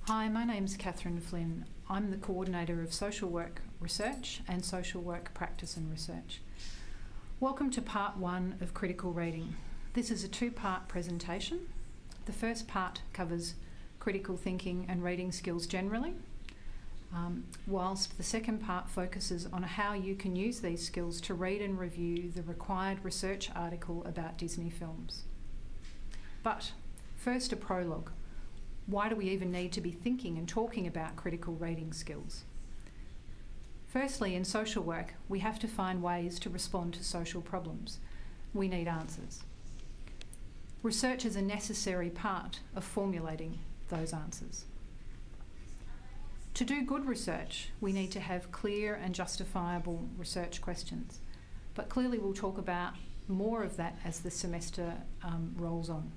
Hi, my name's Catherine Flynn. I'm the Coordinator of Social Work Research and Social Work Practice and Research. Welcome to part one of critical rating. This is a two-part presentation. The first part covers critical thinking and reading skills generally, whilst the second part focuses on how you can use these skills to read and review the required research article about Disney films. But first, a prologue. Why do we even need to be thinking and talking about critical rating skills? Firstly, in social work, we have to find ways to respond to social problems. We need answers. Research is a necessary part of formulating those answers. To do good research, we need to have clear and justifiable research questions. But clearly we'll talk about more of that as the semester rolls on.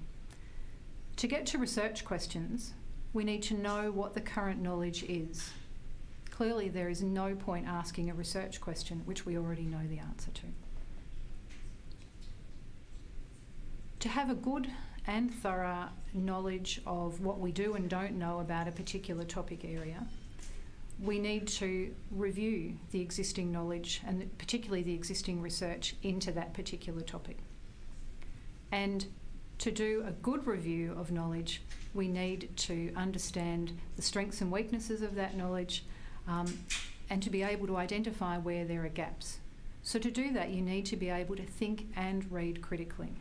To get to research questions, we need to know what the current knowledge is. Clearly, there is no point asking a research question which we already know the answer to. To have a good and thorough knowledge of what we do and don't know about a particular topic area, we need to review the existing knowledge and particularly the existing research into that particular topic. And to do a good review of knowledge, we need to understand the strengths and weaknesses of that knowledge and to be able to identify where there are gaps. So to do that, you need to be able to think and read critically.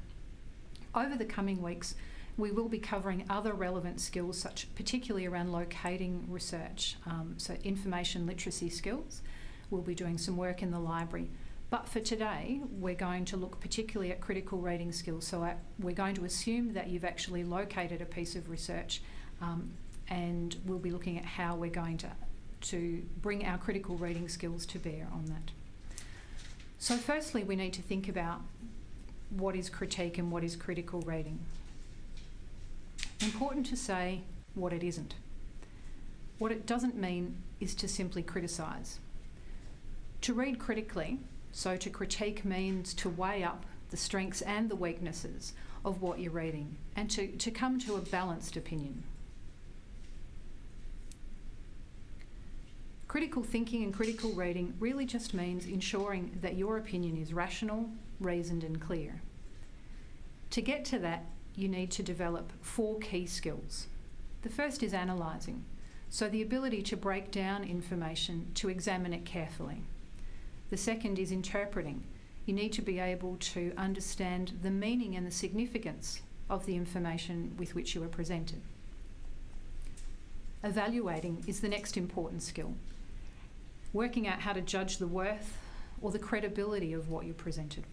Over the coming weeks, we will be covering other relevant skills, particularly around locating research, so information literacy skills. We'll be doing some work in the library. But for today, we're going to look particularly at critical rating skills. So we're going to assume that you've actually located a piece of research and we'll be looking at how we're going to bring our critical rating skills to bear on that. So firstly, we need to think about what is critique and what is critical rating. Important to say what it isn't. What it doesn't mean is to simply criticise. To read critically, so to critique means to weigh up the strengths and the weaknesses of what you're reading and to come to a balanced opinion. Critical thinking and critical rating really just means ensuring that your opinion is rational, reasoned and clear. To get to that, you need to develop 4 key skills. The first is analysing, so the ability to break down information, to examine it carefully. The second is interpreting. You need to be able to understand the meaning and the significance of the information with which you are presented. Evaluating is the next important skill. Working out how to judge the worth or the credibility of what you're presented.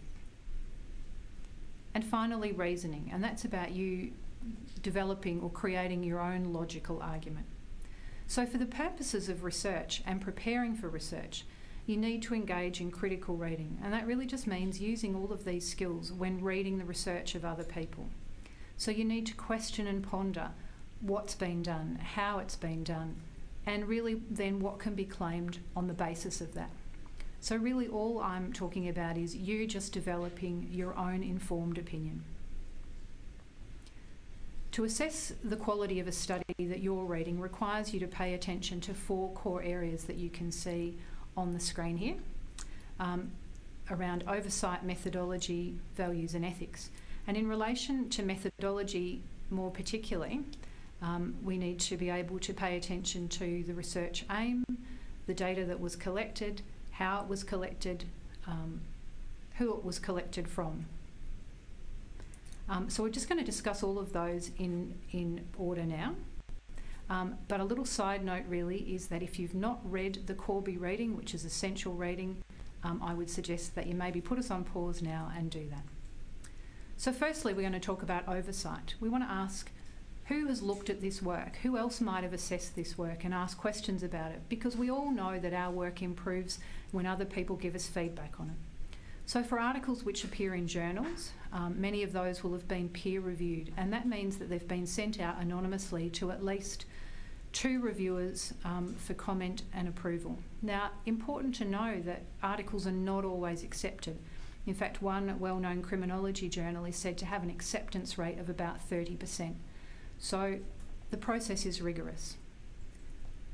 And finally, reasoning, and that's about you developing or creating your own logical argument. So for the purposes of research and preparing for research, you need to engage in critical reading, and that really just means using all of these skills when reading the research of other people. So you need to question and ponder what's been done, how it's been done, and really then what can be claimed on the basis of that. So really all I'm talking about is you just developing your own informed opinion. To assess the quality of a study that you're reading requires you to pay attention to 4 core areas that you can see on the screen here, around oversight, methodology, values and ethics. And in relation to methodology more particularly, we need to be able to pay attention to the research aim, the data that was collected, how it was collected, who it was collected from. So we're just going to discuss all of those in order now. But a little side note really is that if you've not read the Corby rating, which is essential rating, I would suggest that you maybe put us on pause now and do that. So firstly, we're going to talk about oversight. We want to ask who has looked at this work, who else might have assessed this work, and ask questions about it, because we all know that our work improves when other people give us feedback on it. So for articles which appear in journals, many of those will have been peer reviewed, and that means that they've been sent out anonymously to at least 2 reviewers for comment and approval. Now, important to know that articles are not always accepted. In fact, one well-known criminology journal is said to have an acceptance rate of about 30%. So the process is rigorous.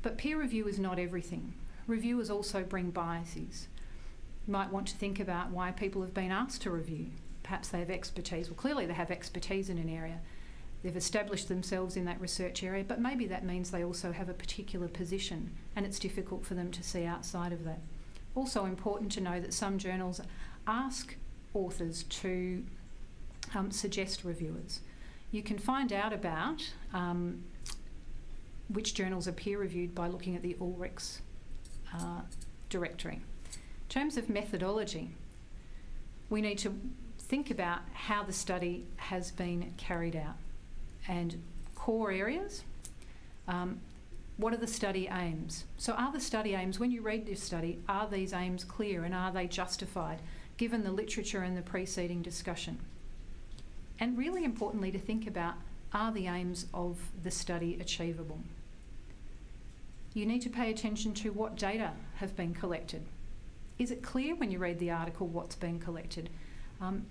But peer review is not everything. Reviewers also bring biases. You might want to think about why people have been asked to review. Perhaps they have expertise. Well, clearly they have expertise in an area. They've established themselves in that research area, but maybe that means they also have a particular position and it's difficult for them to see outside of that. Also important to know that some journals ask authors to suggest reviewers. You can find out about which journals are peer reviewed by looking at the Ulrichs directory. In terms of methodology, we need to think about how the study has been carried out and core areas. What are the study aims? So are the study aims, when you read this study, are these aims clear and are they justified given the literature and the preceding discussion? And really importantly to think about, are the aims of the study achievable? You need to pay attention to what data have been collected. Is it clear when you read the article what's been collected?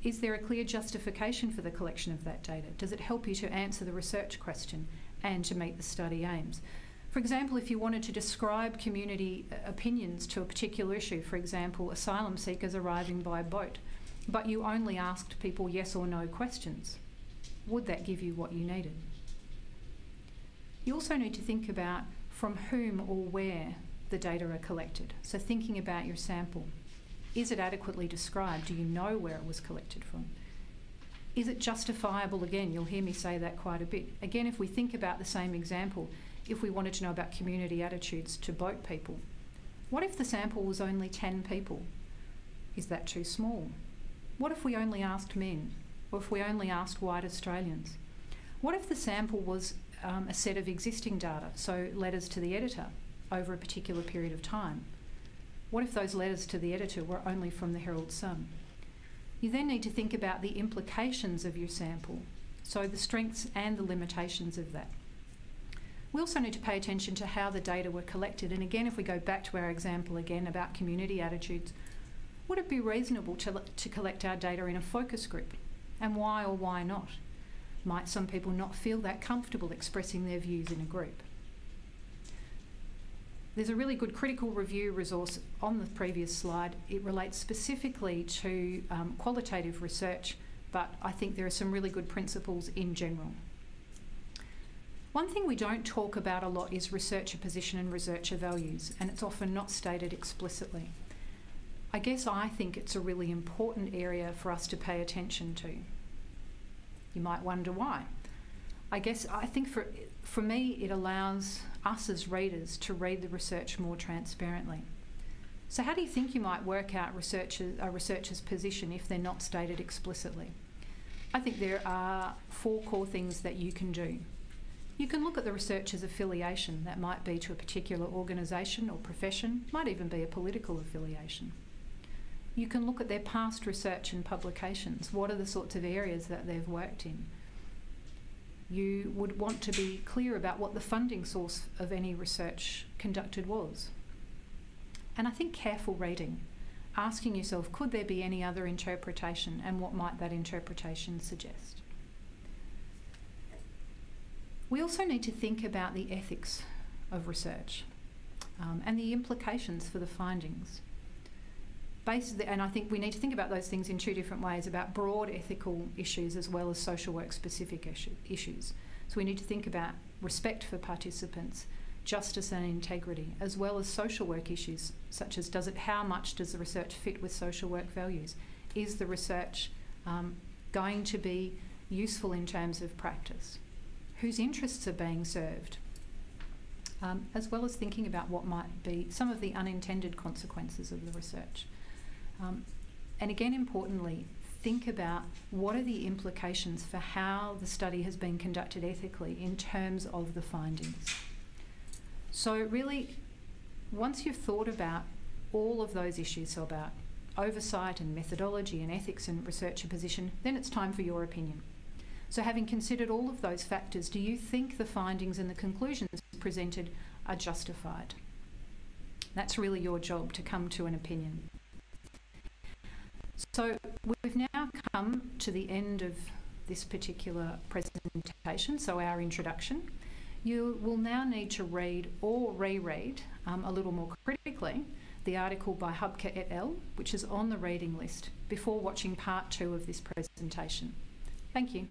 Is there a clear justification for the collection of that data? Does it help you to answer the research question and to meet the study aims? For example, if you wanted to describe community opinions to a particular issue, for example, asylum seekers arriving by boat, but you only asked people yes or no questions, would that give you what you needed? You also need to think about from whom or where the data are collected. So thinking about your sample. Is it adequately described? Do you know where it was collected from? Is it justifiable? Again, you'll hear me say that quite a bit. Again, if we think about the same example, if we wanted to know about community attitudes to boat people, what if the sample was only 10 people? Is that too small? What if we only asked men? Or if we only asked white Australians? What if the sample was a set of existing data, so letters to the editor over a particular period of time? What if those letters to the editor were only from the Herald Sun? You then need to think about the implications of your sample, so the strengths and the limitations of that. We also need to pay attention to how the data were collected, and again, if we go back to our example again about community attitudes, would it be reasonable to collect our data in a focus group? And why or why not? Might some people not feel that comfortable expressing their views in a group? There's a really good critical review resource on the previous slide. It relates specifically to qualitative research, but I think there are some really good principles in general. One thing we don't talk about a lot is researcher position and researcher values, and it's often not stated explicitly. I guess I think it's a really important area for us to pay attention to. You might wonder why. I think for me it allows us as readers to read the research more transparently. So how do you think you might work out a researcher's position if they're not stated explicitly? I think there are 4 core things that you can do. You can look at the researcher's affiliation. That might be to a particular organisation or profession, might even be a political affiliation. You can look at their past research and publications. What are the sorts of areas that they've worked in? You would want to be clear about what the funding source of any research conducted was. And I think careful reading, asking yourself, could there be any other interpretation and what might that interpretation suggest? We also need to think about the ethics of research and the implications for the findings. And I think we need to think about those things in 2 different ways, about broad ethical issues as well as social work specific issues. So we need to think about respect for participants, justice and integrity, as well as social work issues such as how much does the research fit with social work values? Is the research going to be useful in terms of practice? Whose interests are being served? As well as thinking about what might be some of the unintended consequences of the research. And again, importantly, think about what are the implications for how the study has been conducted ethically in terms of the findings. So really, once you've thought about all of those issues, so about oversight and methodology and ethics and researcher position, then it's time for your opinion. So having considered all of those factors, do you think the findings and the conclusions presented are justified? That's really your job, to come to an opinion. So we've now come to the end of this particular presentation, so our introduction. You will now need to read or reread a little more critically the article by Hubka et al., which is on the reading list, before watching part 2 of this presentation. Thank you.